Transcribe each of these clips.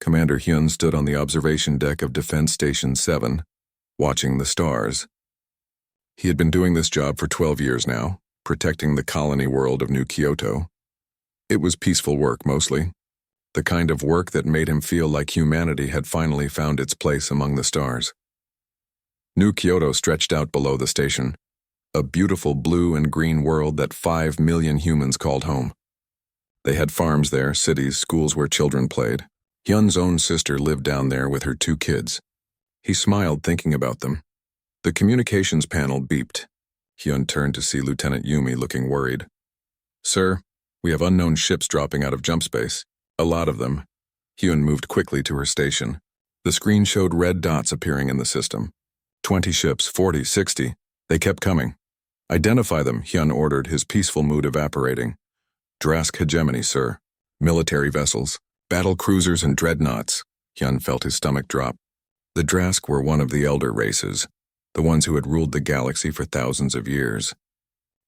Commander Hyun stood on the observation deck of Defense Station 7, watching the stars. He had been doing this job for 12 years now, protecting the colony world of New Kyoto. It was peaceful work, mostly. The kind of work that made him feel like humanity had finally found its place among the stars. New Kyoto stretched out below the station, a beautiful blue and green world that 5 million humans called home. They had farms there, cities, schools where children played. Hyun's own sister lived down there with her 2 kids. He smiled thinking about them. The communications panel beeped. Hyun turned to see Lieutenant Yumi looking worried. "Sir, we have unknown ships dropping out of jump space. A lot of them." Hyun moved quickly to her station. The screen showed red dots appearing in the system. 20 ships, 40, 60. They kept coming. "Identify them," Hyun ordered, his peaceful mood evaporating. "Drask hegemony, sir. Military vessels, battle cruisers and dreadnoughts." Hyun felt his stomach drop. The Drask were one of the elder races, the ones who had ruled the galaxy for thousands of years.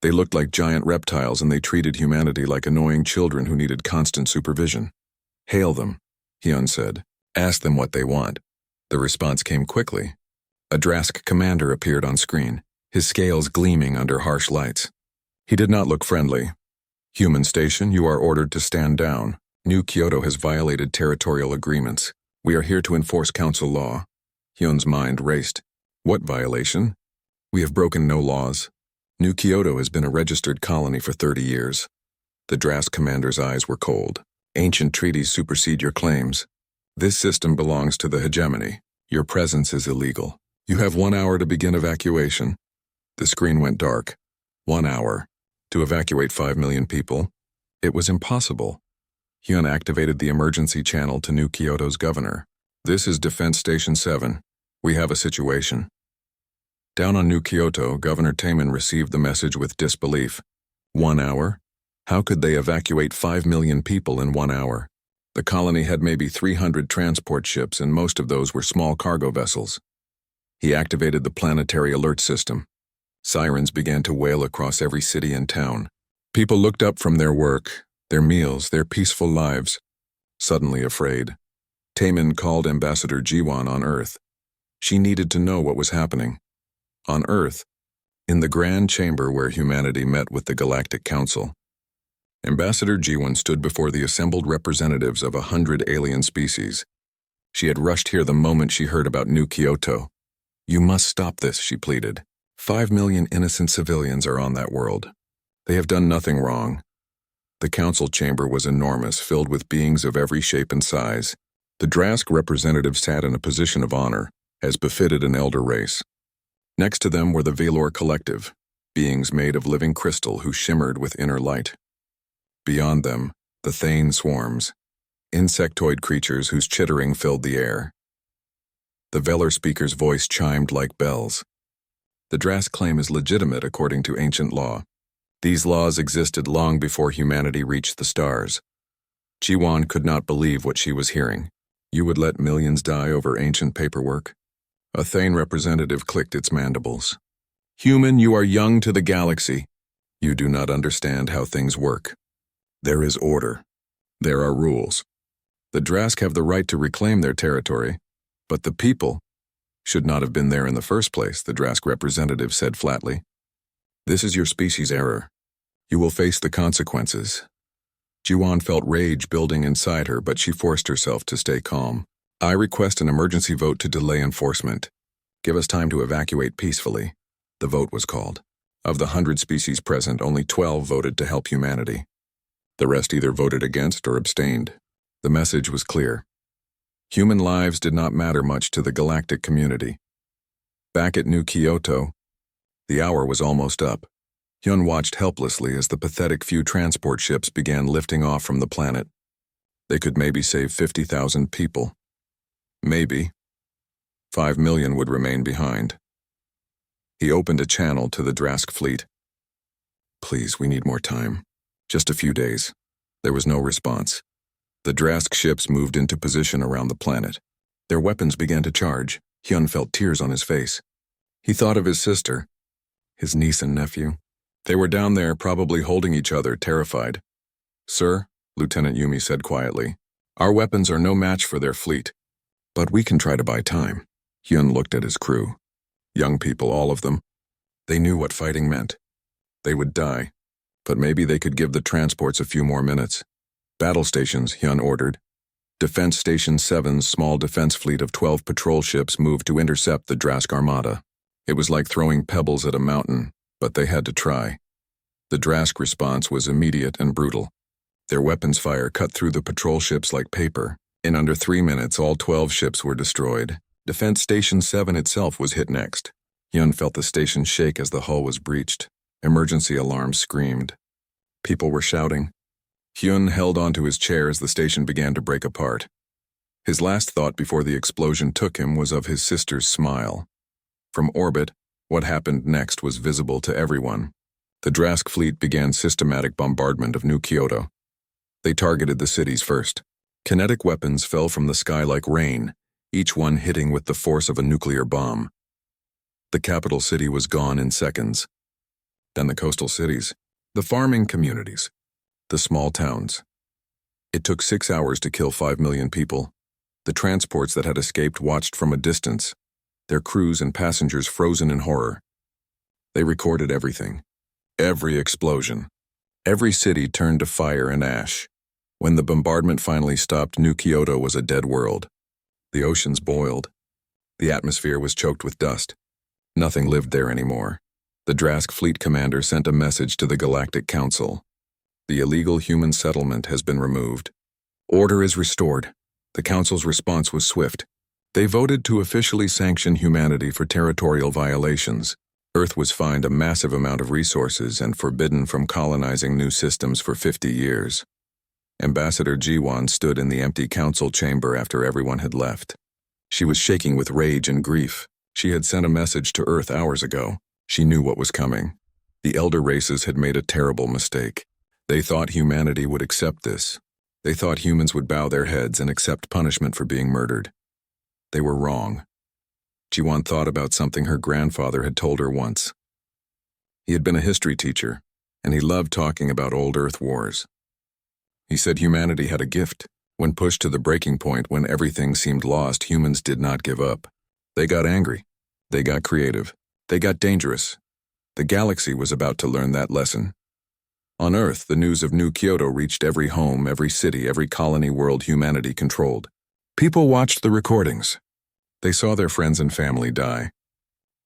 They looked like giant reptiles, and they treated humanity like annoying children who needed constant supervision. "Hail them," Hyun said. "Ask them what they want." The response came quickly. A Drask commander appeared on screen, his scales gleaming under harsh lights. He did not look friendly. "Human station, you are ordered to stand down. New Kyoto has violated territorial agreements. We are here to enforce council law." Hyun's mind raced. "What violation?" "We have broken no laws. New Kyoto has been a registered colony for 30 years. The Drask commander's eyes were cold. "Ancient treaties supersede your claims. This system belongs to the hegemony. Your presence is illegal. You have 1 hour to begin evacuation." The screen went dark. 1 hour. To evacuate 5 million people? It was impossible. Hyun activated the emergency channel to New Kyoto's governor. "This is Defense Station 7. We have a situation." Down on New Kyoto, Governor Taemin received the message with disbelief. 1 hour? How could they evacuate 5 million people in 1 hour? The colony had maybe 300 transport ships, and most of those were small cargo vessels. He activated the planetary alert system. Sirens began to wail across every city and town. People looked up from their work, their meals, their peaceful lives, suddenly afraid. Taemin called Ambassador Jiwon on Earth. She needed to know what was happening. On Earth, in the grand chamber where humanity met with the Galactic Council, Ambassador Jiwon stood before the assembled representatives of 100 alien species. She had rushed here the moment she heard about New Kyoto. "You must stop this," she pleaded. 5 million innocent civilians are on that world. They have done nothing wrong. The council chamber was enormous, filled with beings of every shape and size. The Drask representatives sat in a position of honor, as befitted an elder race. Next to them were the Valor Collective, beings made of living crystal who shimmered with inner light. Beyond them, the Thane swarms, insectoid creatures whose chittering filled the air. The Velar speaker's voice chimed like bells. The Drask claim is legitimate according to ancient law. These laws existed long before humanity reached the stars. Jiwon could not believe what she was hearing. You would let millions die over ancient paperwork? A Thane representative clicked its mandibles. "Human, you are young to the galaxy. You do not understand how things work. There is order. There are rules. The Drask have the right to reclaim their territory, but the people should not have been there in the first place," the Drask representative said flatly. "This is your species' error. You will face the consequences." Jiwon felt rage building inside her, but she forced herself to stay calm. "I request an emergency vote to delay enforcement. Give us time to evacuate peacefully." The vote was called. Of the 100 species present, only 12 voted to help humanity. The rest either voted against or abstained. The message was clear. Human lives did not matter much to the galactic community. Back at New Kyoto, the hour was almost up. Hyun watched helplessly as the pathetic few transport ships began lifting off from the planet. They could maybe save 50,000 people. Maybe. 5 million would remain behind. He opened a channel to the Drask fleet. "Please, we need more time. Just a few days." There was no response. The Drask ships moved into position around the planet. Their weapons began to charge. Hyun felt tears on his face. He thought of his sister, his niece and nephew. They were down there, probably holding each other, terrified. "Sir," Lieutenant Yumi said quietly, Our weapons are no match for their fleet. But we can try to buy time. Hyun looked at his crew. Young people, all of them. They knew what fighting meant. They would die, but maybe they could give the transports a few more minutes. Battle stations, Hyun ordered. Defense Station 7's small defense fleet of 12 patrol ships moved to intercept the Drask Armada. It was like throwing pebbles at a mountain, but they had to try. The Drask response was immediate and brutal. Their weapons fire cut through the patrol ships like paper. In under 3 minutes, all 12 ships were destroyed. Defense Station 7 itself was hit next. Hyun felt the station shake as the hull was breached. Emergency alarms screamed. People were shouting. Hyun held onto his chair as the station began to break apart. His last thought before the explosion took him was of his sister's smile. From orbit, what happened next was visible to everyone. The Drask fleet began systematic bombardment of New Kyoto. They targeted the cities first. Kinetic weapons fell from the sky like rain, each one hitting with the force of a nuclear bomb. The capital city was gone in seconds. Then the coastal cities, the farming communities, the small towns. It took 6 hours to kill 5 million people. The transports that had escaped watched from a distance, their crews and passengers frozen in horror. They recorded everything. Every explosion. Every city turned to fire and ash. When the bombardment finally stopped, New Kyoto was a dead world. The oceans boiled. The atmosphere was choked with dust. Nothing lived there anymore. The Drask fleet commander sent a message to the Galactic Council. The illegal human settlement has been removed. Order is restored. The Council's response was swift. They voted to officially sanction humanity for territorial violations. Earth was fined a massive amount of resources and forbidden from colonizing new systems for 50 years. Ambassador Jiwon stood in the empty council chamber after everyone had left. She was shaking with rage and grief. She had sent a message to Earth hours ago. She knew what was coming. The elder races had made a terrible mistake. They thought humanity would accept this. They thought humans would bow their heads and accept punishment for being murdered. They were wrong. Jiwon thought about something her grandfather had told her once. He had been a history teacher, and he loved talking about old Earth wars. He said humanity had a gift. When pushed to the breaking point, when everything seemed lost, humans did not give up. They got angry. They got creative. They got dangerous. The galaxy was about to learn that lesson. On Earth, the news of New Kyoto reached every home, every city, every colony world humanity controlled. People watched the recordings. They saw their friends and family die.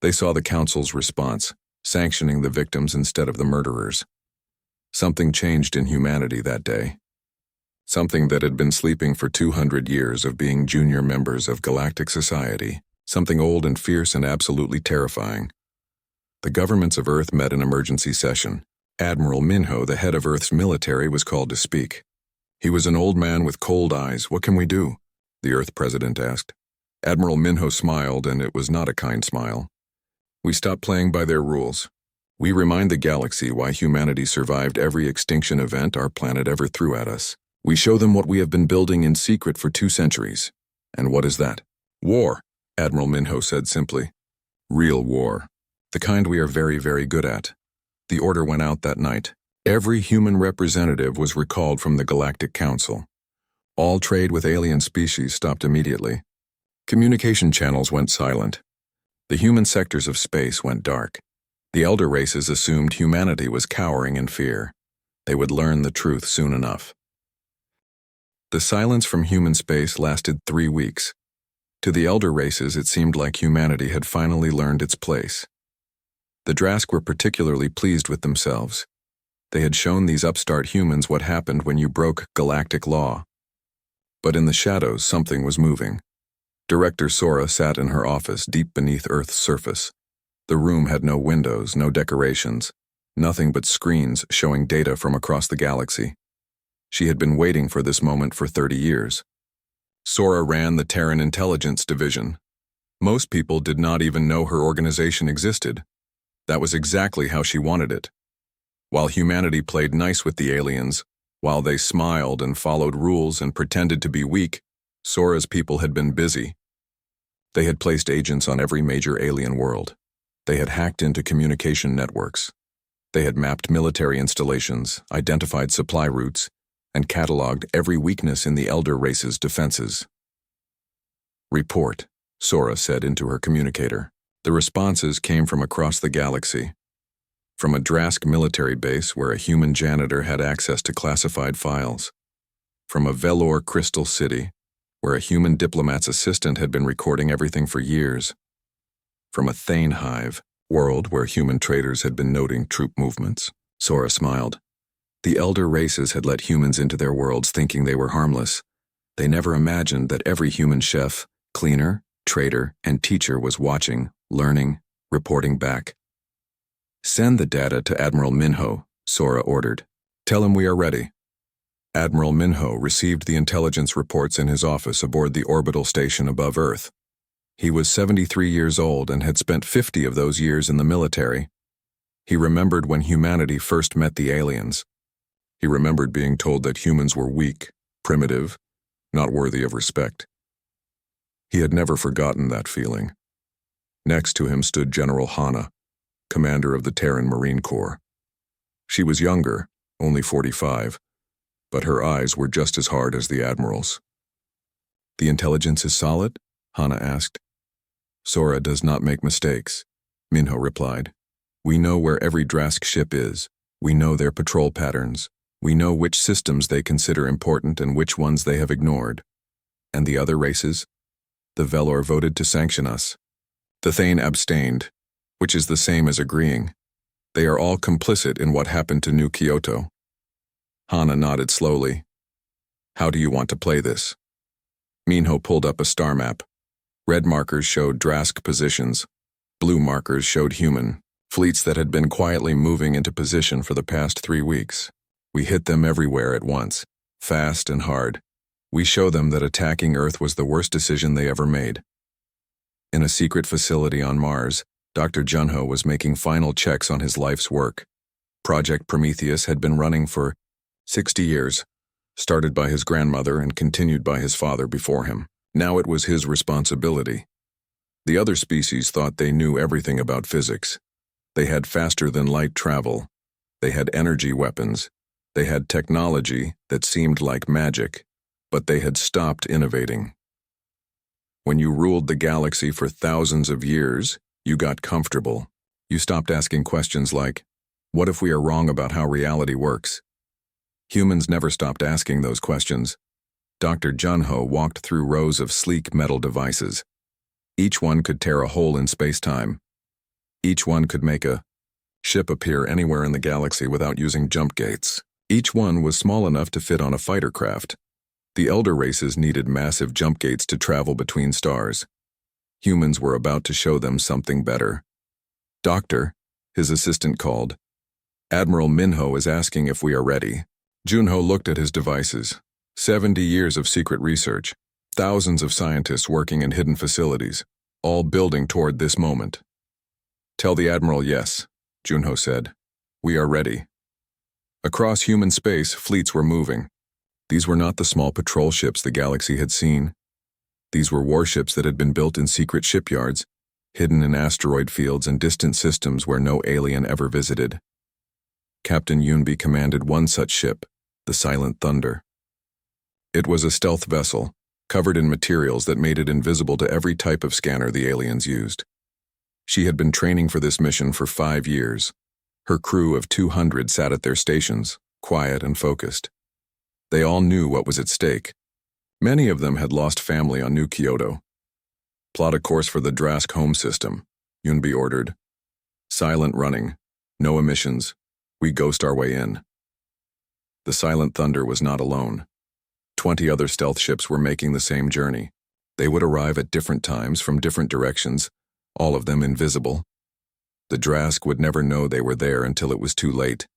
They saw the Council's response, sanctioning the victims instead of the murderers. Something changed in humanity that day. Something that had been sleeping for 200 years of being junior members of galactic society. Something old and fierce and absolutely terrifying. The governments of Earth met in emergency session. Admiral Minho, the head of Earth's military, was called to speak. He was an old man with cold eyes. "What can we do?" the Earth president asked. Admiral Minho smiled, and it was not a kind smile. "We stop playing by their rules. We remind the galaxy why humanity survived every extinction event our planet ever threw at us. We show them what we have been building in secret for 2 centuries. And what is that? War," Admiral Minho said simply. "Real war. The kind we are very, very good at." The order went out that night. Every human representative was recalled from the Galactic Council. All trade with alien species stopped immediately. Communication channels went silent. The human sectors of space went dark. The elder races assumed humanity was cowering in fear. They would learn the truth soon enough. The silence from human space lasted 3 weeks. To the elder races, it seemed like humanity had finally learned its place. The Drask were particularly pleased with themselves. They had shown these upstart humans what happened when you broke galactic law. But in the shadows, something was moving. Director Sora sat in her office deep beneath Earth's surface. The room had no windows, no decorations, nothing but screens showing data from across the galaxy. She had been waiting for this moment for 30 years. Sora ran the Terran Intelligence Division. Most people did not even know her organization existed. That was exactly how she wanted it. While humanity played nice with the aliens, while they smiled and followed rules and pretended to be weak, Sora's people had been busy. They had placed agents on every major alien world. They had hacked into communication networks. They had mapped military installations, identified supply routes, and cataloged every weakness in the elder race's defenses. "Report," Sora said into her communicator. The responses came from across the galaxy. From a Drask military base where a human janitor had access to classified files. From a Velour crystal city where a human diplomat's assistant had been recording everything for years. From a Thane hive world where human traders had been noting troop movements. Sora smiled. The elder races had let humans into their worlds thinking they were harmless. They never imagined that every human chef, cleaner, trader, and teacher was watching, learning, reporting back. "Send the data to Admiral Minho," Sora ordered. "Tell him we are ready." Admiral Minho received the intelligence reports in his office aboard the orbital station above Earth. He was 73 years old and had spent 50 of those years in the military. He remembered when humanity first met the aliens. He remembered being told that humans were weak, primitive, not worthy of respect. He had never forgotten that feeling. Next to him stood General Hana, commander of the Terran Marine Corps. She was younger, only 45, but her eyes were just as hard as the Admiral's. "The intelligence is solid?" Hana asked. "Sora does not make mistakes," Minho replied. "We know where every Drask ship is. We know their patrol patterns. We know which systems they consider important and which ones they have ignored. And the other races? The Velour voted to sanction us. The Thane abstained, which is the same as agreeing. They are all complicit in what happened to New Kyoto." Hana nodded slowly. "How do you want to play this?" Minho pulled up a star map. Red markers showed Drask positions. Blue markers showed human fleets that had been quietly moving into position for the past 3 weeks. "We hit them everywhere at once, fast and hard. We show them that attacking Earth was the worst decision they ever made." In a secret facility on Mars, Dr. Junho was making final checks on his life's work. Project Prometheus had been running for 60 years, started by his grandmother and continued by his father before him. Now it was his responsibility. The other species thought they knew everything about physics. They had faster-than-light travel. They had energy weapons. They had technology that seemed like magic, but they had stopped innovating. When you ruled the galaxy for thousands of years, you got comfortable. You stopped asking questions like, what if we are wrong about how reality works? Humans never stopped asking those questions. Dr. Junho walked through rows of sleek metal devices. Each one could tear a hole in space-time. Each one could make a ship appear anywhere in the galaxy without using jump gates. Each one was small enough to fit on a fighter craft. The elder races needed massive jump gates to travel between stars. Humans were about to show them something better. "Doctor," his assistant called. "Admiral Minho is asking if we are ready." Junho looked at his devices. 70 years of secret research, thousands of scientists working in hidden facilities, all building toward this moment. "Tell the Admiral yes," Junho said. "We are ready." Across human space, fleets were moving. These were not the small patrol ships the galaxy had seen. These were warships that had been built in secret shipyards, hidden in asteroid fields and distant systems where no alien ever visited. Captain Yunbi commanded one such ship, the Silent Thunder. It was a stealth vessel, covered in materials that made it invisible to every type of scanner the aliens used. She had been training for this mission for 5 years. Her crew of 200 sat at their stations, quiet and focused. They all knew what was at stake. Many of them had lost family on New Kyoto. "Plot a course for the Drask home system," Yunbi ordered. "Silent running, no emissions. We ghost our way in." The Silent Thunder was not alone. 20 other stealth ships were making the same journey. They would arrive at different times from different directions, all of them invisible. The Drask would never know they were there until it was too late.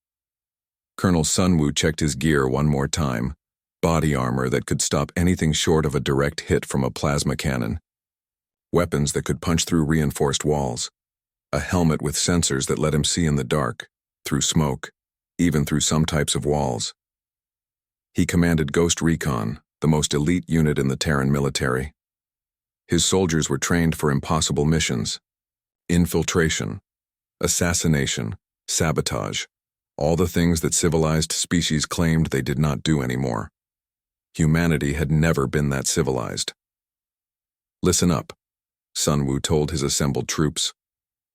Colonel Sunwoo checked his gear one more time. Body armor that could stop anything short of a direct hit from a plasma cannon. Weapons that could punch through reinforced walls. A helmet with sensors that let him see in the dark, through smoke, even through some types of walls. He commanded Ghost Recon, the most elite unit in the Terran military. His soldiers were trained for impossible missions. Infiltration, assassination, sabotage, All the things that civilized species claimed they did not do anymore. Humanity had never been that civilized. Listen up, Sun Wu told his assembled troops.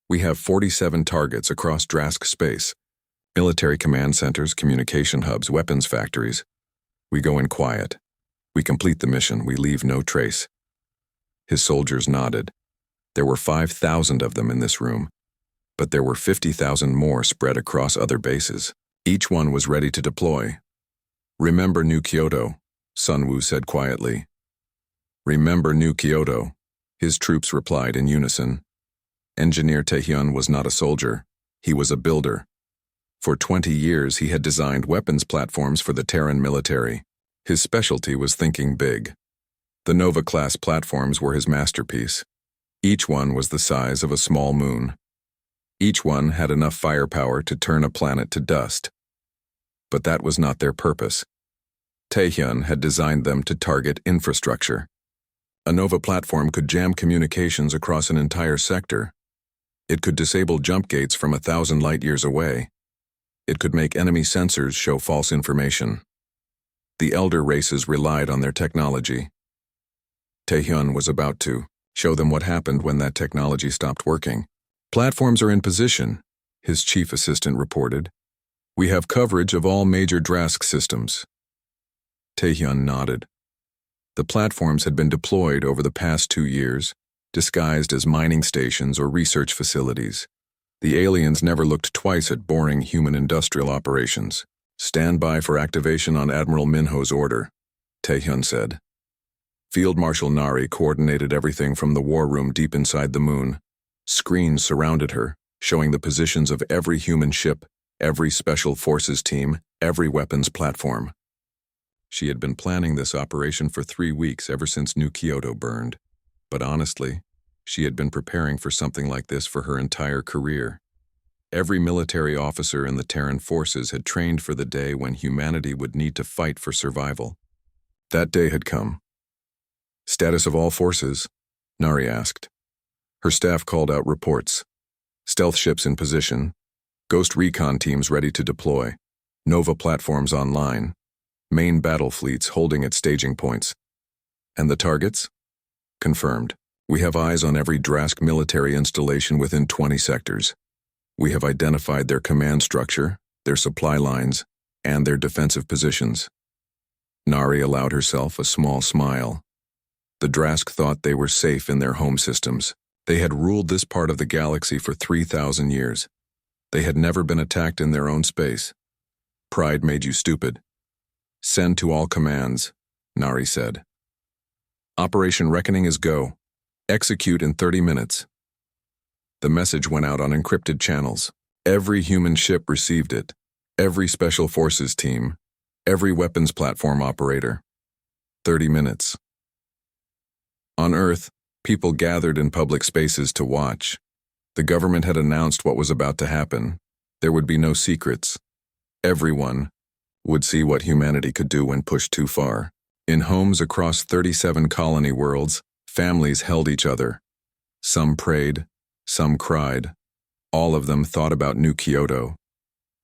We have 47 targets across Drask space. Military command centers, communication hubs, weapons factories. We go in quiet. We complete the mission. We leave no trace. His soldiers nodded. There were 5,000 of them in this room, but there were 50,000 more spread across other bases. Each one was ready to deploy. Remember New Kyoto, Sun Wu said quietly. Remember New Kyoto, his troops replied in unison. Engineer Taehyun was not a soldier. He was a builder. For 20 years, he had designed weapons platforms for the Terran military. His specialty was thinking big. The Nova-class platforms were his masterpiece. Each one was the size of a small moon. Each one had enough firepower to turn a planet to dust. But that was not their purpose. Taehyun had designed them to target infrastructure. A Nova platform could jam communications across an entire sector. It could disable jump gates from 1,000 light-years away. It could make enemy sensors show false information. The elder races relied on their technology. Taehyun was about to show them what happened when that technology stopped working. Platforms are in position, his chief assistant reported. We have coverage of all major Drask systems. Taehyun nodded. The platforms had been deployed over the past 2 years, disguised as mining stations or research facilities. The aliens never looked twice at boring human industrial operations. Stand by for activation on Admiral Minho's order, Taehyun said. Field Marshal Nari coordinated everything from the war room deep inside the moon. Screens surrounded her, showing the positions of every human ship, every special forces team, every weapons platform. She had been planning this operation for 3 weeks ever since New Kyoto burned. But honestly, she had been preparing for something like this for her entire career. Every military officer in the Terran forces had trained for the day when humanity would need to fight for survival. That day had come. Status of all forces? Nari asked. Her staff called out reports. Stealth ships in position. Ghost recon teams ready to deploy. Nova platforms online. Main battle fleets holding at staging points. And the targets? Confirmed. We have eyes on every Drask military installation within 20 sectors. We have identified their command structure, their supply lines, and their defensive positions. Nari allowed herself a small smile. The Drask thought they were safe in their home systems. They had ruled this part of the galaxy for 3,000 years. They had never been attacked in their own space. Pride made you stupid. Send to all commands, Nari said. Operation Reckoning is go. Execute in 30 minutes. The message went out on encrypted channels. Every human ship received it. Every special forces team. Every weapons platform operator. 30 minutes. On Earth, people gathered in public spaces to watch. The government had announced what was about to happen. There would be no secrets. Everyone would see what humanity could do when pushed too far. In homes across 37 colony worlds, families held each other. Some prayed, some cried. All of them thought about New Kyoto.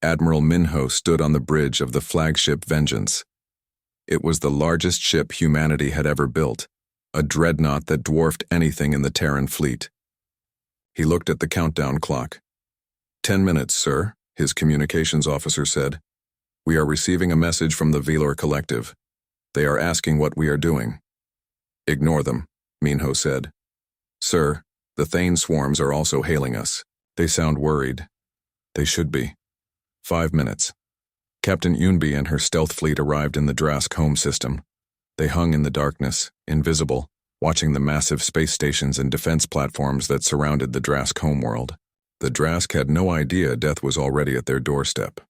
Admiral Minho stood on the bridge of the flagship Vengeance. It was the largest ship humanity had ever built, a dreadnought that dwarfed anything in the Terran fleet. He looked at the countdown clock. 10 minutes, sir, his communications officer said. We are receiving a message from the Velor Collective. They are asking what we are doing. Ignore them, Minho said. Sir, the Thane swarms are also hailing us. They sound worried. They should be. 5 minutes. Captain Yunbi and her stealth fleet arrived in the Drask home system. They hung in the darkness, invisible, watching the massive space stations and defense platforms that surrounded the Drask homeworld. The Drask had no idea death was already at their doorstep.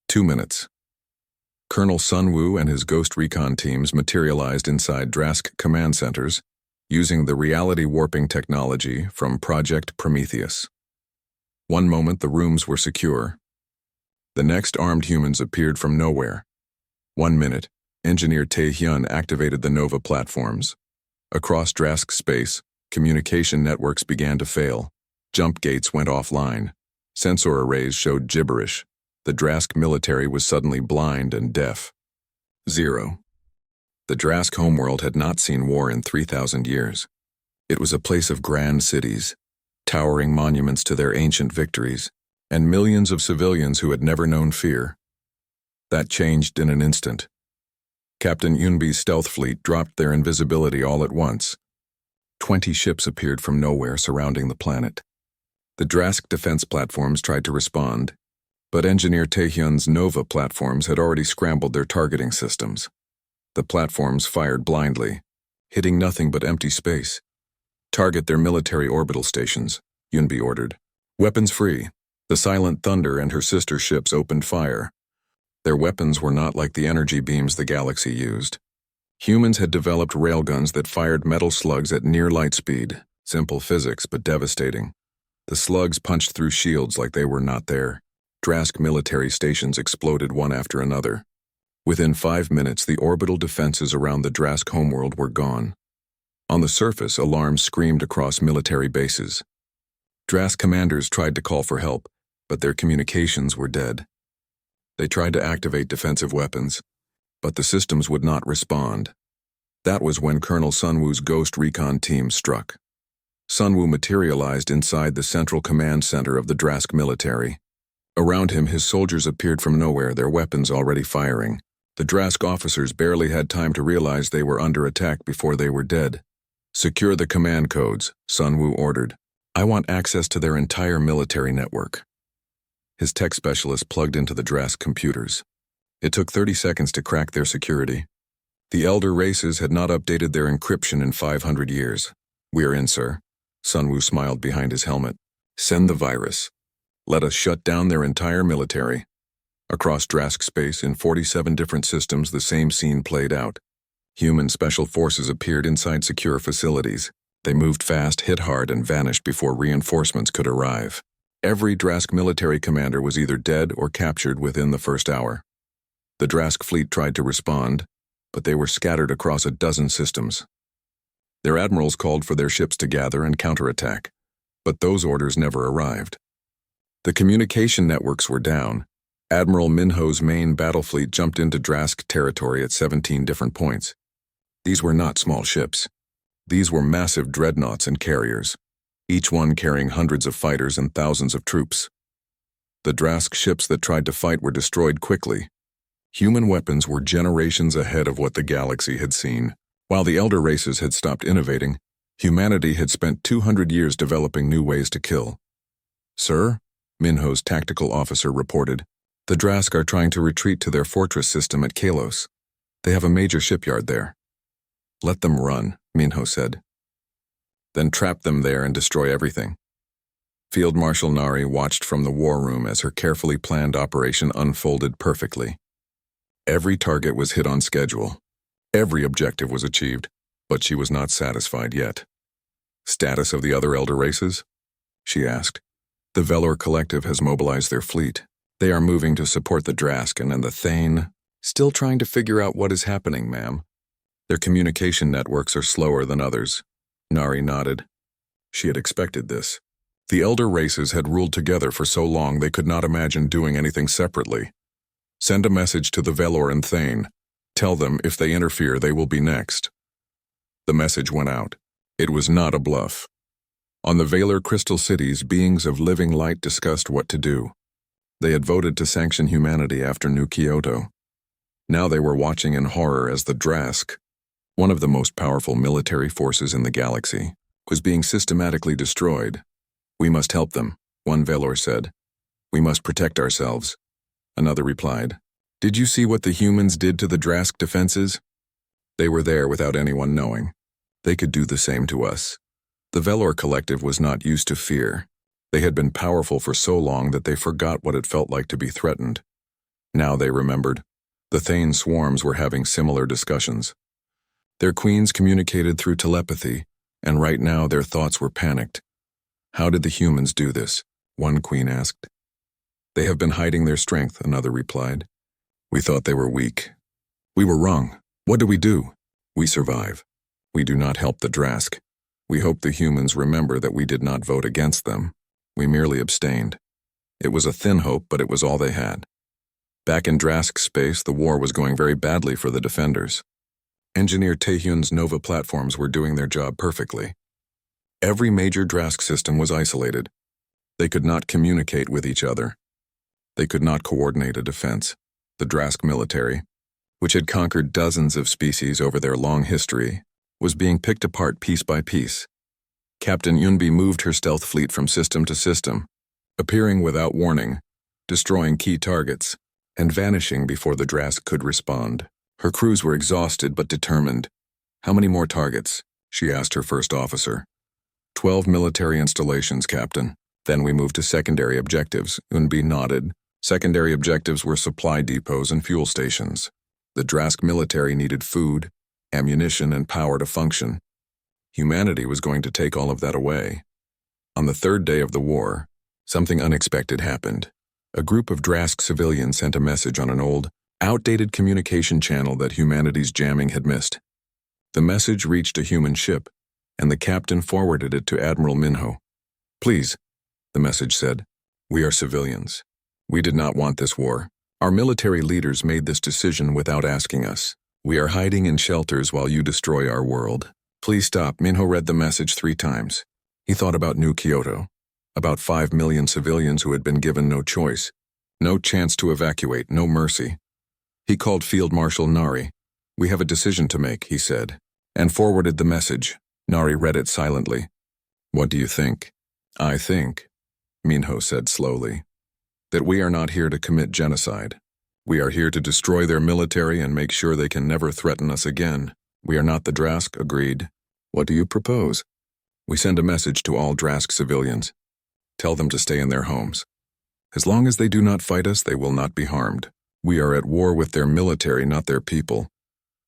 2 minutes. Colonel Sun Wu and his Ghost Recon teams materialized inside Drask command centers, using the reality warping technology from Project Prometheus. One moment the rooms were secure. The next armed humans appeared from nowhere. 1 minute, Engineer Taehyun activated the Nova platforms. Across Drask space, communication networks began to fail. Jump gates went offline. Sensor arrays showed gibberish. The Drask military was suddenly blind and deaf. 0. The Drask homeworld had not seen war in 3,000 years. It was a place of grand cities, towering monuments to their ancient victories, and millions of civilians who had never known fear. That changed in an instant. Captain Yunbi's stealth fleet dropped their invisibility all at once. 20 ships appeared from nowhere surrounding the planet. The Drask defense platforms tried to respond, but Engineer Taehyun's Nova platforms had already scrambled their targeting systems. The platforms fired blindly, hitting nothing but empty space. "Target their military orbital stations," Yunbi ordered. "Weapons free." The Silent Thunder and her sister ships opened fire. Their weapons were not like the energy beams the galaxy used. Humans had developed railguns that fired metal slugs at near light speed. Simple physics, but devastating. The slugs punched through shields like they were not there. Drask military stations exploded one after another. Within 5 minutes, the orbital defenses around the Drask homeworld were gone. On the surface, alarms screamed across military bases. Drask commanders tried to call for help, but their communications were dead. They tried to activate defensive weapons, but the systems would not respond. That was when Colonel Sunwoo's Ghost Recon team struck. Sunwoo materialized inside the central command center of the Drask military. Around him, his soldiers appeared from nowhere, their weapons already firing. The Drask officers barely had time to realize they were under attack before they were dead. "Secure the command codes," Sunwoo ordered. "I want access to their entire military network." His tech specialist plugged into the Drask computers. It took 30 seconds to crack their security. The elder races had not updated their encryption in 500 years. "We are in, sir." Sunwoo smiled behind his helmet. "Send the virus. Let us shut down their entire military." Across Drask space, in 47 different systems, the same scene played out. Human special forces appeared inside secure facilities. They moved fast, hit hard, and vanished before reinforcements could arrive. Every Drask military commander was either dead or captured within the first hour. The Drask fleet tried to respond, but they were scattered across a dozen systems. Their admirals called for their ships to gather and counterattack, but those orders never arrived. The communication networks were down. Admiral Minho's main battle fleet jumped into Drask territory at 17 different points. These were not small ships. These were massive dreadnoughts and carriers, each one carrying hundreds of fighters and thousands of troops. The Drask ships that tried to fight were destroyed quickly. Human weapons were generations ahead of what the galaxy had seen. While the elder races had stopped innovating, humanity had spent 200 years developing new ways to kill. "Sir," Minho's tactical officer reported, "the Drask are trying to retreat to their fortress system at Kalos. They have a major shipyard there." "Let them run," Minho said. "Then trap them there and destroy everything." Field Marshal Nari watched from the war room as her carefully planned operation unfolded perfectly. Every target was hit on schedule. Every objective was achieved, but she was not satisfied yet. "Status of the other elder races?" she asked. "The Velor Collective has mobilized their fleet. They are moving to support the Draskan and the Thane." "Still trying to figure out what is happening, ma'am. Their communication networks are slower than others." Nari nodded. She had expected this. The elder races had ruled together for so long they could not imagine doing anything separately. "Send a message to the Velor and Thane. Tell them if they interfere, they will be next." The message went out. It was not a bluff. On the Valor Crystal Cities, beings of living light discussed what to do. They had voted to sanction humanity after New Kyoto. Now they were watching in horror as the Drask, one of the most powerful military forces in the galaxy, was being systematically destroyed. "We must help them," one Velor said. "We must protect ourselves," another replied. "Did you see what the humans did to the Drask defenses? They were there without anyone knowing. They could do the same to us." The Velor Collective was not used to fear. They had been powerful for so long that they forgot what it felt like to be threatened. Now they remembered. The Thane swarms were having similar discussions. Their queens communicated through telepathy, and right now their thoughts were panicked. "How did the humans do this?" one queen asked. "They have been hiding their strength," another replied. "We thought they were weak. We were wrong. What do we do? We survive. We do not help the Drask. We hope the humans remember that we did not vote against them. We merely abstained." It was a thin hope, but it was all they had. Back in Drask space, the war was going very badly for the defenders. Engineer Taehyun's Nova platforms were doing their job perfectly. Every major Drask system was isolated. They could not communicate with each other. They could not coordinate a defense. The Drask military, which had conquered dozens of species over their long history, was being picked apart piece by piece. Captain Yunbi moved her stealth fleet from system to system, appearing without warning, destroying key targets, and vanishing before the Drask could respond. Her crews were exhausted but determined. "How many more targets?" she asked her first officer. 12 military installations, Captain. Then we moved to secondary objectives. Yunbi nodded. Secondary objectives were supply depots and fuel stations. The Drask military needed food, ammunition, and power to function. Humanity was going to take all of that away. On the third day of the war, something unexpected happened. A group of Drask civilians sent a message on an old, outdated communication channel that humanity's jamming had missed. The message reached a human ship, and the captain forwarded it to Admiral Minho. "Please," the message said, "we are civilians. We did not want this war. Our military leaders made this decision without asking us. We are hiding in shelters while you destroy our world. Please stop." Minho read the message 3 times. He thought about New Kyoto, about 5 million civilians who had been given no choice, no chance to evacuate, no mercy. He called Field Marshal Nari. "We have a decision to make," he said, and forwarded the message. Nari read it silently. "What do you think?" "I think," Minho said slowly, "that we are not here to commit genocide. We are here to destroy their military and make sure they can never threaten us again. We are not the Drask." "Agreed. What do you propose?" "We send a message to all Drask civilians. Tell them to stay in their homes. As long as they do not fight us, they will not be harmed. We are at war with their military, not their people."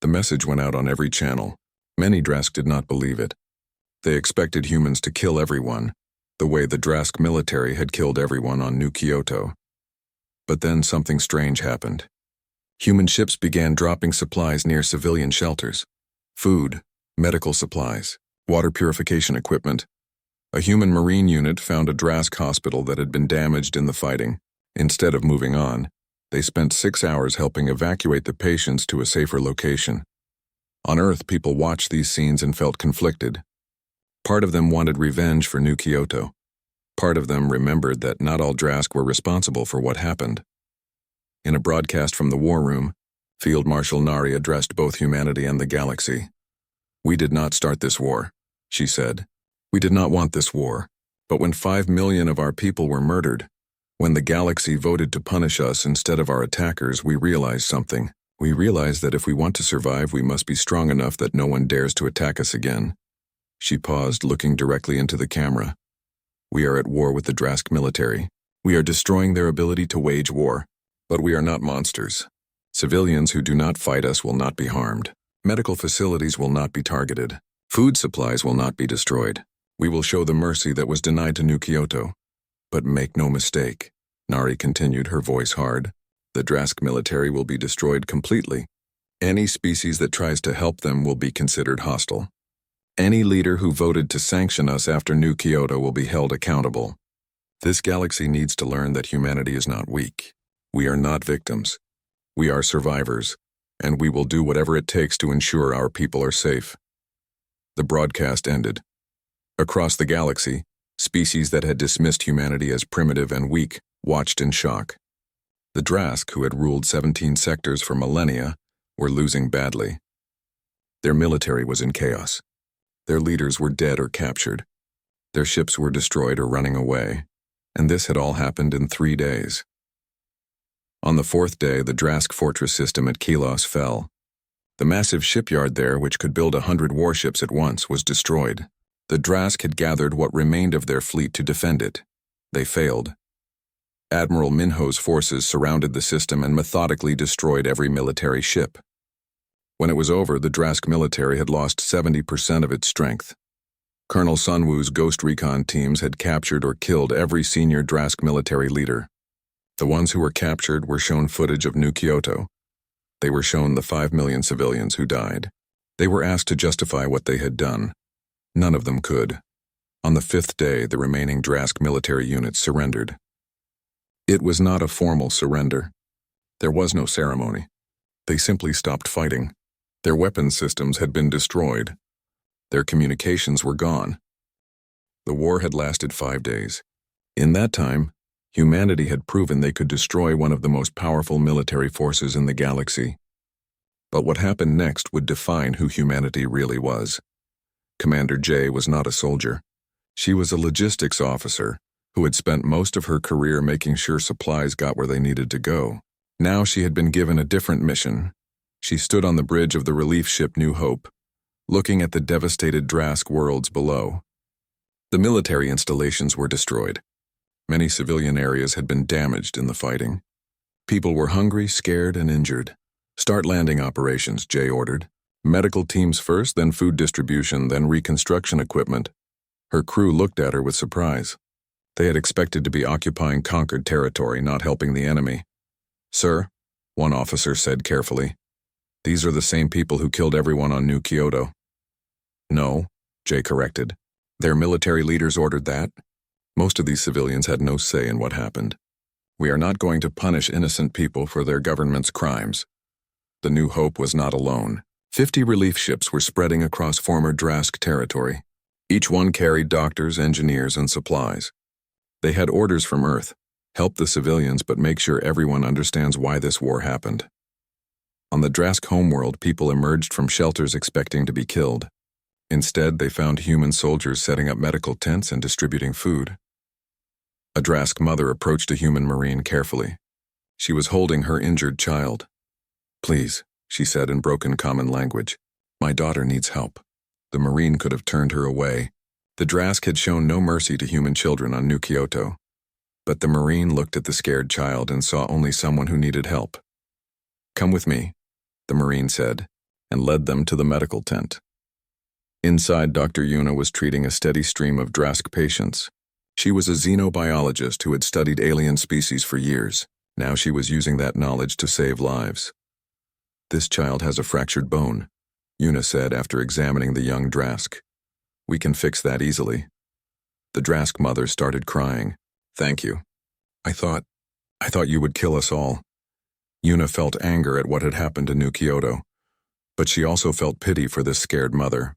The message went out on every channel. Many Drask did not believe it. They expected humans to kill everyone, the way the Drask military had killed everyone on New Kyoto. But then something strange happened. Human ships began dropping supplies near civilian shelters. Food, medical supplies, water purification equipment. A human marine unit found a Drask hospital that had been damaged in the fighting. Instead of moving on, they spent 6 hours helping evacuate the patients to a safer location. On Earth, people watched these scenes and felt conflicted. Part of them wanted revenge for New Kyoto. Part of them remembered that not all Drask were responsible for what happened. In a broadcast from the war room, Field Marshal Nari addressed both humanity and the galaxy. "We did not start this war," she said. "We did not want this war. But when 5 million of our people were murdered, when the galaxy voted to punish us instead of our attackers, we realized something. We realized that if we want to survive, we must be strong enough that no one dares to attack us again." She paused, looking directly into the camera. "We are at war with the Drask military. We are destroying their ability to wage war. But we are not monsters. Civilians who do not fight us will not be harmed. Medical facilities will not be targeted. Food supplies will not be destroyed. We will show the mercy that was denied to New Kyoto. But make no mistake," Nari continued, her voice hard, "the Drask military will be destroyed completely. Any species that tries to help them will be considered hostile. Any leader who voted to sanction us after New Kyoto will be held accountable. This galaxy needs to learn that humanity is not weak. We are not victims. We are survivors, and we will do whatever it takes to ensure our people are safe." The broadcast ended. Across the galaxy, species that had dismissed humanity as primitive and weak watched in shock. The Drask, who had ruled 17 sectors for millennia, were losing badly. Their military was in chaos. Their leaders were dead or captured. Their ships were destroyed or running away, and this had all happened in 3 days. On the 4th day, the Drask fortress system at Kelos fell. The massive shipyard there, which could build 100 warships at once, was destroyed. The Drask had gathered what remained of their fleet to defend it. They failed. Admiral Minho's forces surrounded the system and methodically destroyed every military ship. When it was over, the Drask military had lost 70% of its strength. Colonel Sunwoo's Ghost Recon teams had captured or killed every senior Drask military leader. The ones who were captured were shown footage of New Kyoto. They were shown the 5 million civilians who died. They were asked to justify what they had done. None of them could. On the 5th day, the remaining Drask military units surrendered. It was not a formal surrender. There was no ceremony. They simply stopped fighting. Their weapons systems had been destroyed. Their communications were gone. The war had lasted 5 days. In that time, humanity had proven they could destroy one of the most powerful military forces in the galaxy. But what happened next would define who humanity really was. Commander J was not a soldier. She was a logistics officer who had spent most of her career making sure supplies got where they needed to go. Now she had been given a different mission. She stood on the bridge of the relief ship New Hope, looking at the devastated Drask worlds below. The military installations were destroyed. Many civilian areas had been damaged in the fighting. People were hungry, scared, and injured. "Start landing operations," Jay ordered. "Medical teams first, then food distribution, then reconstruction equipment." Her crew looked at her with surprise. They had expected to be occupying conquered territory, not helping the enemy. "Sir," one officer said carefully, "these are the same people who killed everyone on New Kyoto." "No," Jay corrected. "Their military leaders ordered that." Most of these civilians had no say in what happened. "We are not going to punish innocent people for their government's crimes." The New Hope was not alone. 50 relief ships were spreading across former Drask territory. Each one carried doctors, engineers, and supplies. They had orders from Earth: help the civilians, but make sure everyone understands why this war happened. On the Drask homeworld, people emerged from shelters expecting to be killed. Instead, they found human soldiers setting up medical tents and distributing food. A Drask mother approached a human Marine carefully. She was holding her injured child. "Please," she said in broken common language, "my daughter needs help." The Marine could have turned her away. The Drask had shown no mercy to human children on New Kyoto. But the Marine looked at the scared child and saw only someone who needed help. "Come with me," the Marine said, and led them to the medical tent. Inside, Dr. Yuna was treating a steady stream of Drask patients. She was a xenobiologist who had studied alien species for years. Now she was using that knowledge to save lives. "This child has a fractured bone," Yuna said after examining the young Drask. "We can fix that easily." The Drask mother started crying. "Thank you. I thought you would kill us all." Yuna felt anger at what had happened to New Kyoto, but she also felt pity for this scared mother.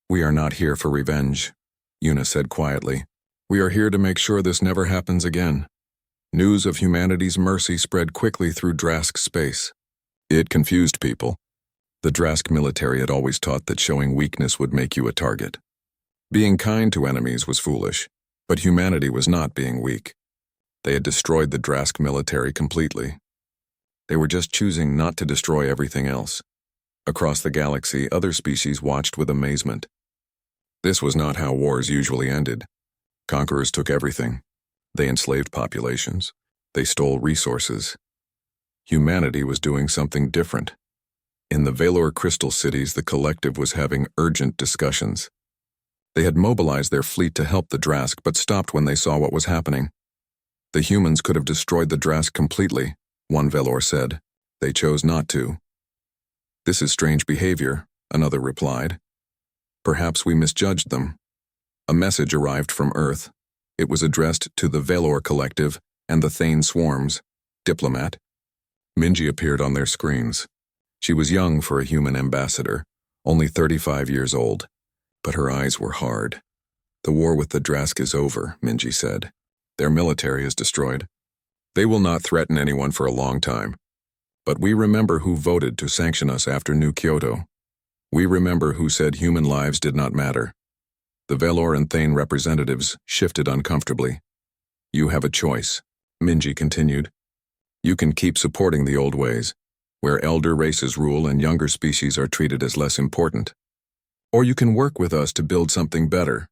"We are not here for revenge," Yuna said quietly. "We are here to make sure this never happens again." News of humanity's mercy spread quickly through Drask space. It confused people. The Drask military had always taught that showing weakness would make you a target. Being kind to enemies was foolish, but humanity was not being weak. They had destroyed the Drask military completely. They were just choosing not to destroy everything else. Across the galaxy, other species watched with amazement. This was not how wars usually ended. Conquerors took everything. They enslaved populations. They stole resources. Humanity was doing something different. In the Valor Crystal Cities, the collective was having urgent discussions. They had mobilized their fleet to help the Drask, but stopped when they saw what was happening. "The humans could have destroyed the Drask completely," one Valor said. "They chose not to." "This is strange behavior," another replied. "Perhaps we misjudged them." A message arrived from Earth. It was addressed to the Valor Collective and the Thane Swarms. Diplomat. Minji appeared on their screens. She was young for a human ambassador, only 35 years old, but her eyes were hard. "The war with the Drask is over," Minji said. "Their military is destroyed. They will not threaten anyone for a long time. But we remember who voted to sanction us after New Kyoto. We remember who said human lives did not matter." The Valor and Thane representatives shifted uncomfortably. "You have a choice," Minji continued. "You can keep supporting the old ways, where elder races rule and younger species are treated as less important. Or you can work with us to build something better."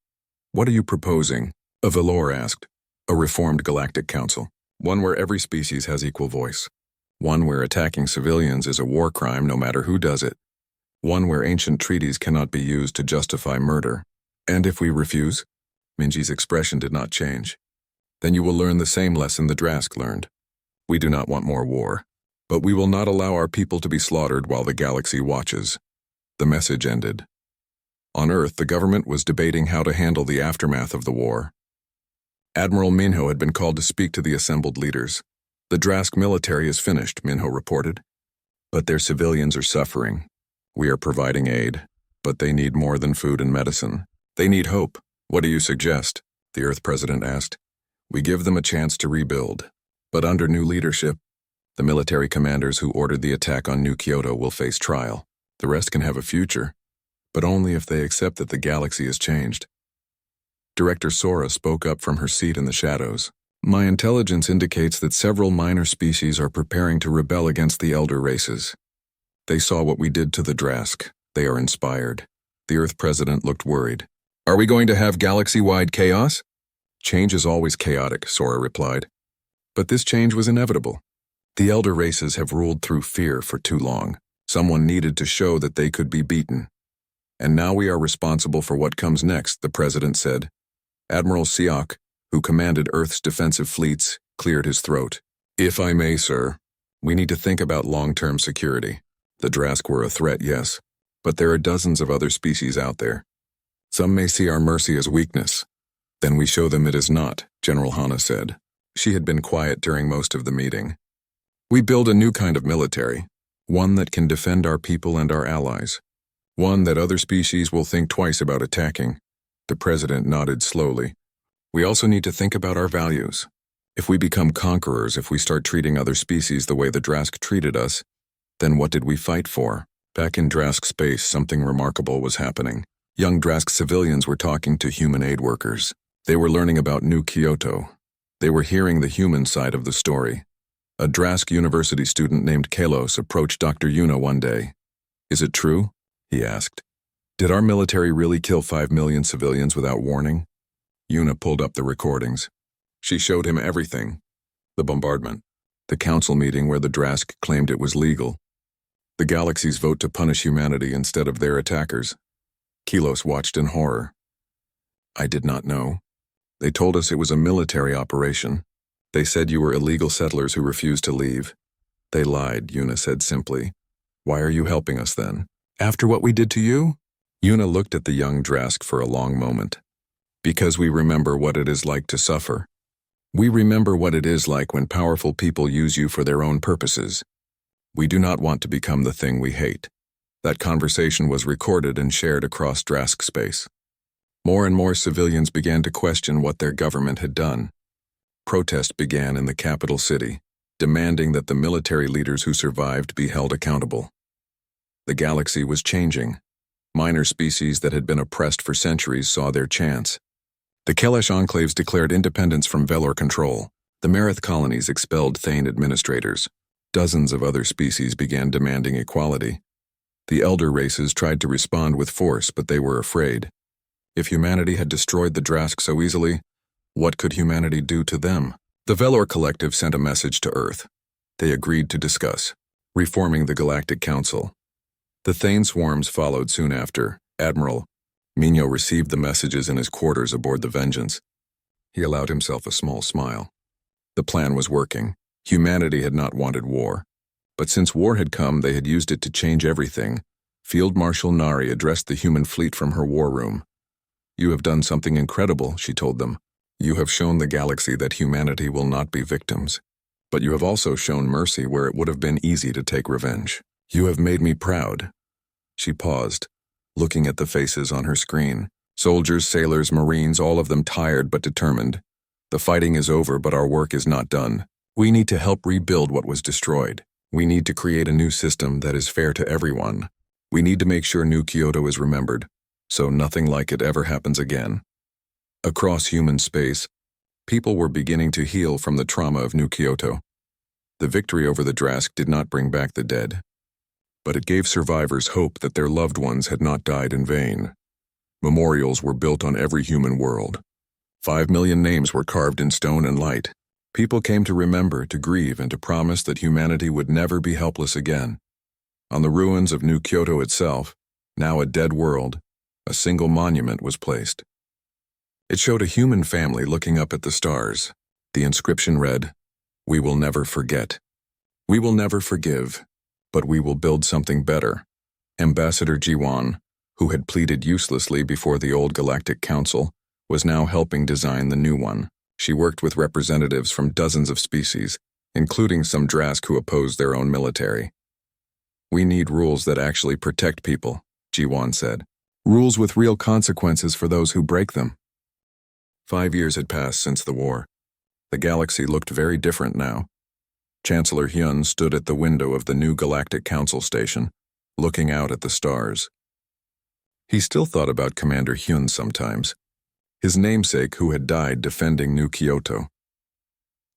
"What are you proposing?" a Valor asked. "A reformed Galactic Council, one where every species has equal voice. One where attacking civilians is a war crime no matter who does it. One where ancient treaties cannot be used to justify murder. And if we refuse?" Minji's expression did not change. "Then you will learn the same lesson the Drask learned. We do not want more war. But we will not allow our people to be slaughtered while the galaxy watches." The message ended. On Earth, the government was debating how to handle the aftermath of the war. Admiral Minho had been called to speak to the assembled leaders. The Drask military is finished, Minho reported. But their civilians are suffering. We are providing aid, but they need more than food and medicine. They need hope. What do you suggest? The Earth President asked. We give them a chance to rebuild. But under new leadership, the military commanders who ordered the attack on New Kyoto will face trial. The rest can have a future, but only if they accept that the galaxy has changed. Director Sora spoke up from her seat in the shadows. My intelligence indicates that several minor species are preparing to rebel against the elder races. They saw what we did to the Drask. They are inspired. The Earth President looked worried. Are we going to have galaxy-wide chaos? Change is always chaotic, Sora replied. But this change was inevitable. The elder races have ruled through fear for too long. Someone needed to show that they could be beaten. And now we are responsible for what comes next, the President said. Admiral Siak, who commanded Earth's defensive fleets, cleared his throat. If I may, sir, we need to think about long-term security. The Drask were a threat, yes, but there are dozens of other species out there. Some may see our mercy as weakness. Then we show them it is not, General Hana said. She had been quiet during most of the meeting. We build a new kind of military, one that can defend our people and our allies, one that other species will think twice about attacking. The President nodded slowly. We also need to think about our values. If we become conquerors, if we start treating other species the way the Drask treated us, then what did we fight for? Back in Drask space, something remarkable was happening. Young Drask civilians were talking to human aid workers. They were learning about New Kyoto. They were hearing the human side of the story. A Drask University student named Kalos approached Dr. Yuna one day. Is it true? He asked. Did our military really kill 5 million civilians without warning? Yuna pulled up the recordings. She showed him everything. The bombardment, the council meeting where the Drask claimed it was legal, the galaxy's vote to punish humanity instead of their attackers. Kilos watched in horror. I did not know. They told us it was a military operation. They said you were illegal settlers who refused to leave. They lied, Yuna said simply. Why are you helping us then? After what we did to you? Yuna looked at the young Drask for a long moment. Because we remember what it is like to suffer. We remember what it is like when powerful people use you for their own purposes. We do not want to become the thing we hate. That conversation was recorded and shared across Drask space. More and more civilians began to question what their government had done. Protest began in the capital city, demanding that the military leaders who survived be held accountable. The galaxy was changing. Minor species that had been oppressed for centuries saw their chance. The Kelesh enclaves declared independence from Velor control. The Marith colonies expelled Thane administrators. Dozens of other species began demanding equality. The elder races tried to respond with force, but they were afraid. If humanity had destroyed the Drask so easily, what could humanity do to them? The Velor Collective sent a message to Earth. They agreed to discuss reforming the Galactic Council. The Thane swarms followed soon after. Admiral Minho received the messages in his quarters aboard the Vengeance. He allowed himself a small smile. The plan was working. Humanity had not wanted war. But since war had come, they had used it to change everything. Field Marshal Nari addressed the human fleet from her war room. You have done something incredible, she told them. You have shown the galaxy that humanity will not be victims. But you have also shown mercy where it would have been easy to take revenge. You have made me proud. She paused, looking at the faces on her screen. Soldiers, sailors, Marines, all of them tired but determined. The fighting is over, but our work is not done. We need to help rebuild what was destroyed. We need to create a new system that is fair to everyone. We need to make sure New Kyoto is remembered, so nothing like it ever happens again. Across human space, people were beginning to heal from the trauma of New Kyoto. The victory over the Drask did not bring back the dead, but it gave survivors hope that their loved ones had not died in vain. Memorials were built on every human world. 5 million names were carved in stone and light. People came to remember, to grieve, and to promise that humanity would never be helpless again. On the ruins of New Kyoto itself, now a dead world, a single monument was placed. It showed a human family looking up at the stars. The inscription read, "We will never forget. We will never forgive, but we will build something better." Ambassador Jiwan, who had pleaded uselessly before the old Galactic Council, was now helping design the new one. She worked with representatives from dozens of species, including some Drask who opposed their own military. "We need rules that actually protect people," Jiwan said. "Rules with real consequences for those who break them." 5 years had passed since the war. The galaxy looked very different now. Chancellor Hyun stood at the window of the new Galactic Council station, looking out at the stars. He still thought about Commander Hyun sometimes, his namesake who had died defending New Kyoto.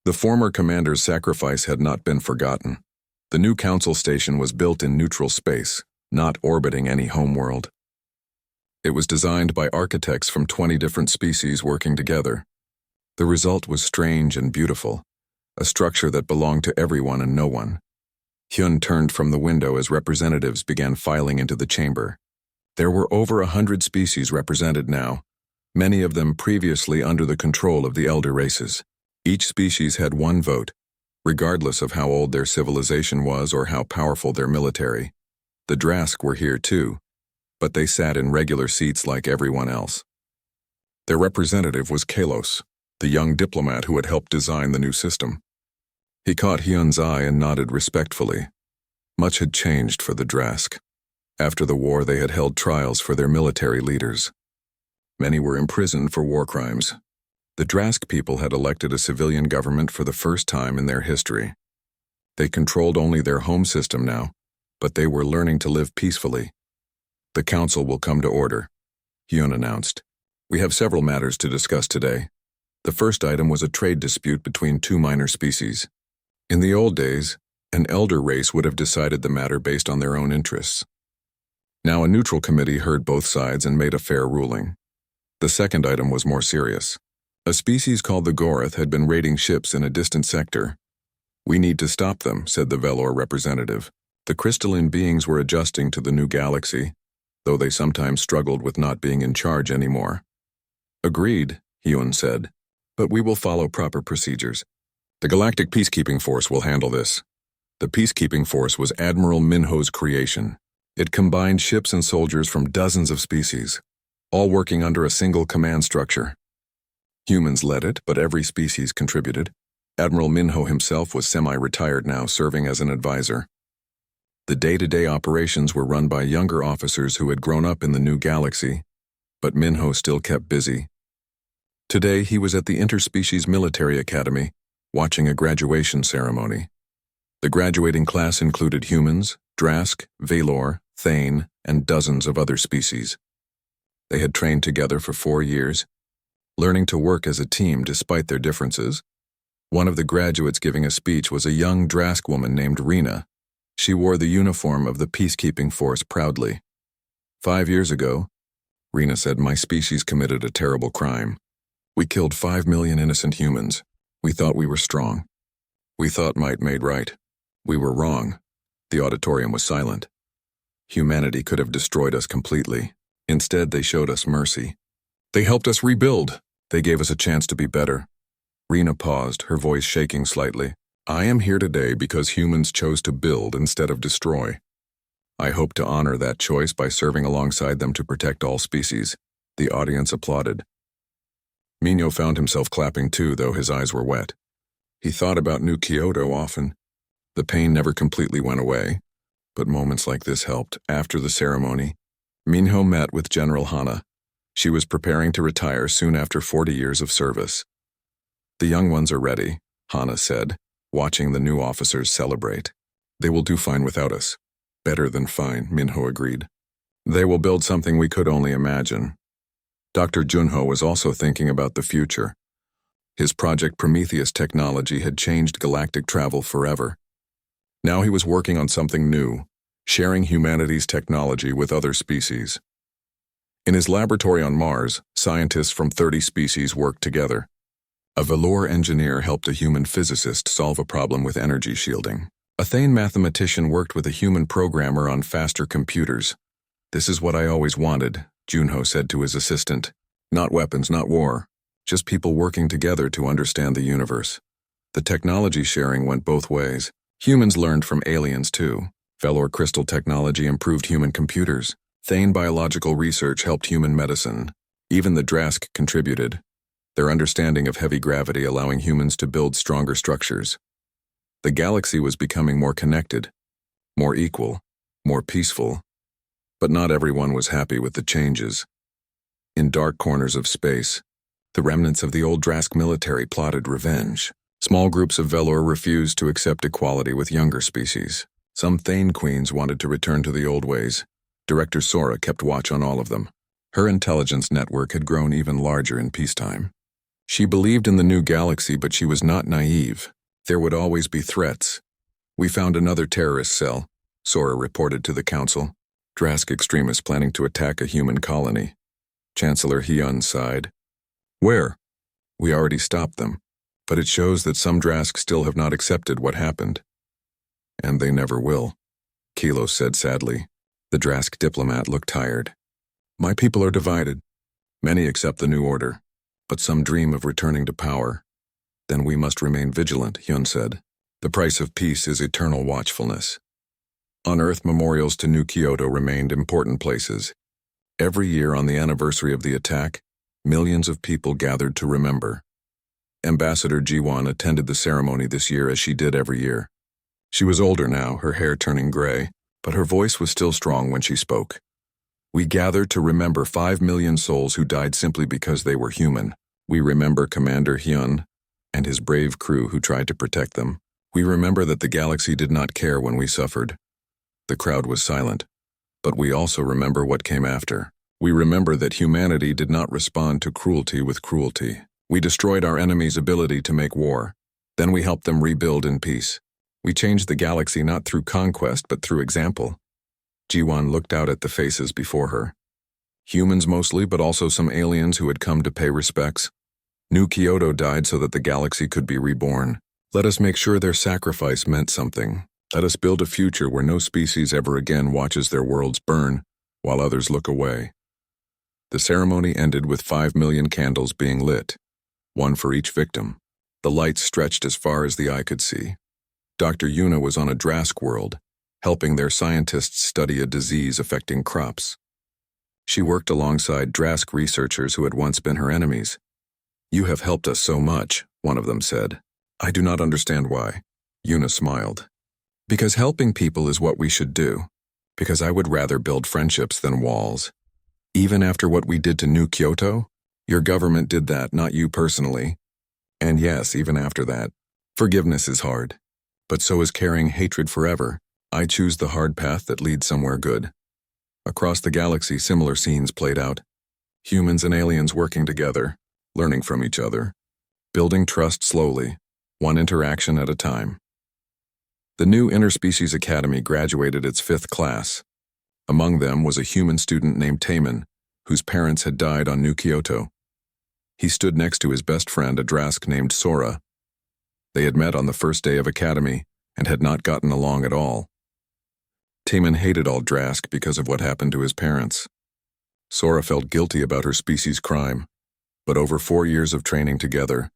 The former commander's sacrifice had not been forgotten. The new council station was built in neutral space, not orbiting any homeworld. It was designed by architects from 20 different species working together. The result was strange and beautiful, a structure that belonged to everyone and no one. Hyun turned from the window as representatives began filing into the chamber. There were over 100 species represented now, many of them previously under the control of the elder races. Each species had one vote, regardless of how old their civilization was or how powerful their military. The Drask were here too, but they sat in regular seats like everyone else. Their representative was Kalos, the young diplomat who had helped design the new system. He caught Hyun's eye and nodded respectfully. Much had changed for the Drask. After the war, they had held trials for their military leaders. Many were imprisoned for war crimes. The Drask people had elected a civilian government for the first time in their history. They controlled only their home system now, but they were learning to live peacefully. "The council will come to order," Hyun announced. "We have several matters to discuss today." The first item was a trade dispute between two minor species. In the old days, an elder race would have decided the matter based on their own interests. Now a neutral committee heard both sides and made a fair ruling. The second item was more serious. A species called the Gorath had been raiding ships in a distant sector. "We need to stop them," said the Velor representative. The crystalline beings were adjusting to the new galaxy, though they sometimes struggled with not being in charge anymore. "Agreed," Hyun said, "but we will follow proper procedures. The Galactic Peacekeeping Force will handle this." The Peacekeeping Force was Admiral Minho's creation. It combined ships and soldiers from dozens of species, all working under a single command structure. Humans led it, but every species contributed. Admiral Minho himself was semi-retired now, serving as an advisor. The day-to-day operations were run by younger officers who had grown up in the new galaxy, but Minho still kept busy. Today he was at the Interspecies Military Academy, watching a graduation ceremony. The graduating class included humans, Drask, Velor, Thane, and dozens of other species. They had trained together for 4 years, learning to work as a team despite their differences. One of the graduates giving a speech was a young Drask woman named Rena. She wore the uniform of the peacekeeping force proudly. 5 years ago, Rena said, "My species committed a terrible crime. We killed 5 million innocent humans. We thought we were strong. We thought might made right. We were wrong." The auditorium was silent. Humanity could have destroyed us completely. Instead, they showed us mercy. They helped us rebuild. They gave us a chance to be better. Rena paused, her voice shaking slightly. "I am here today because humans chose to build instead of destroy. I hope to honor that choice by serving alongside them to protect all species." The audience applauded. Minho found himself clapping too, though his eyes were wet. He thought about New Kyoto often. The pain never completely went away, but moments like this helped. After the ceremony, Minho met with General Hana. She was preparing to retire soon after 40 years of service. "The young ones are ready," Hana said, watching the new officers celebrate. "They will do fine without us." "Better than fine," Minho agreed. "They will build something we could only imagine." Dr. Junho was also thinking about the future. His Project Prometheus technology had changed galactic travel forever. Now he was working on something new, sharing humanity's technology with other species. In his laboratory on Mars, scientists from 30 species worked together. A Velor engineer helped a human physicist solve a problem with energy shielding. A Thane mathematician worked with a human programmer on faster computers. "This is what I always wanted," Junho said to his assistant. "Not weapons, not war. Just people working together to understand the universe." The technology sharing went both ways. Humans learned from aliens too. Velor crystal technology improved human computers. Thane biological research helped human medicine. Even the Drask contributed. their understanding of heavy gravity allowing humans to build stronger structures. The galaxy was becoming more connected, more equal, more peaceful, but not everyone was happy with the changes. In dark corners of space, the remnants of the old Drask military plotted revenge. Small groups of Velor refused to accept equality with younger species. Some Thane queens wanted to return to the old ways. Director Sora kept watch on all of them. Her intelligence network had grown even larger in peacetime. She believed in the new galaxy, but she was not naive. There would always be threats. "We found another terrorist cell," Sora reported to the council. "Drask extremists planning to attack a human colony." Chancellor Hyun sighed. "Where?" "We already stopped them, but it shows that some Drask still have not accepted what happened." "And they never will," Kilo said sadly. The Drask diplomat looked tired. "My people are divided. Many accept the new order, but some dream of returning to power. Then we must remain vigilant," Hyun said. "The price of peace is eternal watchfulness." On Earth, memorials to New Kyoto remained important places. Every year on the anniversary of the attack, millions of people gathered to remember. Ambassador Jiwon attended the ceremony this year as she did every year. She was older now, her hair turning gray, but her voice was still strong when she spoke. "We gather to remember 5 million souls who died simply because they were human. We remember Commander Hyun and his brave crew who tried to protect them. We remember that the galaxy did not care when we suffered." The crowd was silent, but we also remember what came after. We remember that humanity did not respond to cruelty with cruelty. We destroyed our enemy's ability to make war. Then we helped them rebuild in peace. We changed the galaxy not through conquest but through example. Jiwon looked out at the faces before her. Humans mostly, but also some aliens who had come to pay respects. New Kyoto died so that the galaxy could be reborn. Let us make sure their sacrifice meant something. Let us build a future where no species ever again watches their worlds burn while others look away. The ceremony ended with 5 million candles being lit, one for each victim. The lights stretched as far as the eye could see. Dr. Yuna was on a Drask world, helping their scientists study a disease affecting crops. She worked alongside Drask researchers who had once been her enemies. "You have helped us so much," one of them said. "I do not understand why." Yuna smiled. "Because helping people is what we should do. Because I would rather build friendships than walls. Even after what we did to New Kyoto, your government did that, not you personally. And yes, even after that, forgiveness is hard. But so is carrying hatred forever. I choose the hard path that leads somewhere good." Across the galaxy, similar scenes played out. Humans and aliens working together, learning from each other, building trust slowly, one interaction at a time. The new Interspecies Academy graduated its 5th class. Among them was a human student named Taemin, whose parents had died on New Kyoto. He stood next to his best friend, a Drask named Sora. They had met on the first day of Academy and had not gotten along at all. Taemin hated all Drask because of what happened to his parents. Sora felt guilty about her species' crime, but over 4 years of training together,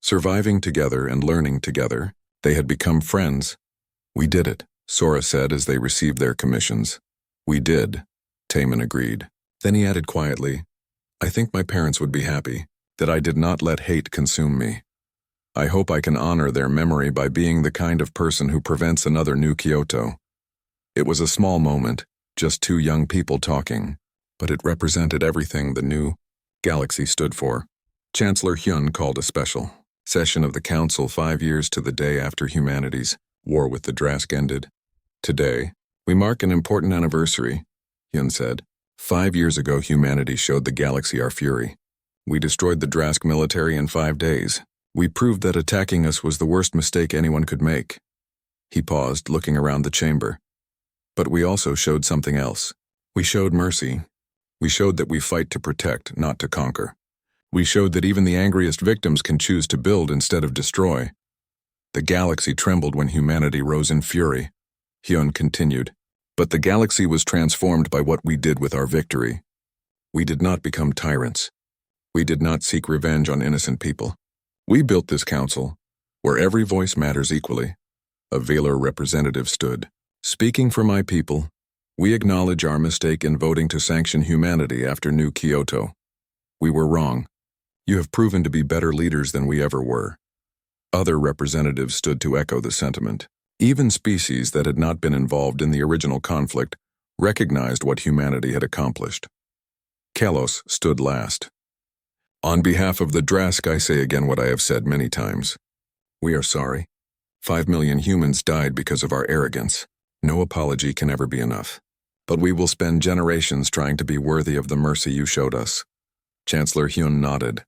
surviving together and learning together, they had become friends. "We did it," Sora said as they received their commissions. "We did," Taemin agreed. Then he added quietly, "I think my parents would be happy that I did not let hate consume me. I hope I can honor their memory by being the kind of person who prevents another New Kyoto." It was a small moment, just 2 young people talking, but it represented everything the new galaxy stood for. Chancellor Hyun called a special session of the council 5 years to the day after humanity's war with the Drask ended. "Today, we mark an important anniversary," Hyun said. 5 years ago, humanity showed the galaxy our fury. We destroyed the Drask military in 5 days. We proved that attacking us was the worst mistake anyone could make. He paused, looking around the chamber. But we also showed something else. We showed mercy. We showed that we fight to protect, not to conquer. We showed that even the angriest victims can choose to build instead of destroy. The galaxy trembled when humanity rose in fury. Hyun continued. But the galaxy was transformed by what we did with our victory. We did not become tyrants. We did not seek revenge on innocent people. We built this council, where every voice matters equally. A Valor representative stood. "Speaking for my people, we acknowledge our mistake in voting to sanction humanity after New Kyoto. We were wrong. You have proven to be better leaders than we ever were. Other representatives stood to echo the sentiment. Even species that had not been involved in the original conflict recognized what humanity had accomplished. Kalos stood last. On behalf of the Drask, I say again what I have said many times. We are sorry. 5 million humans died because of our arrogance. No apology can ever be enough. But we will spend generations trying to be worthy of the mercy you showed us. Chancellor Hyun nodded.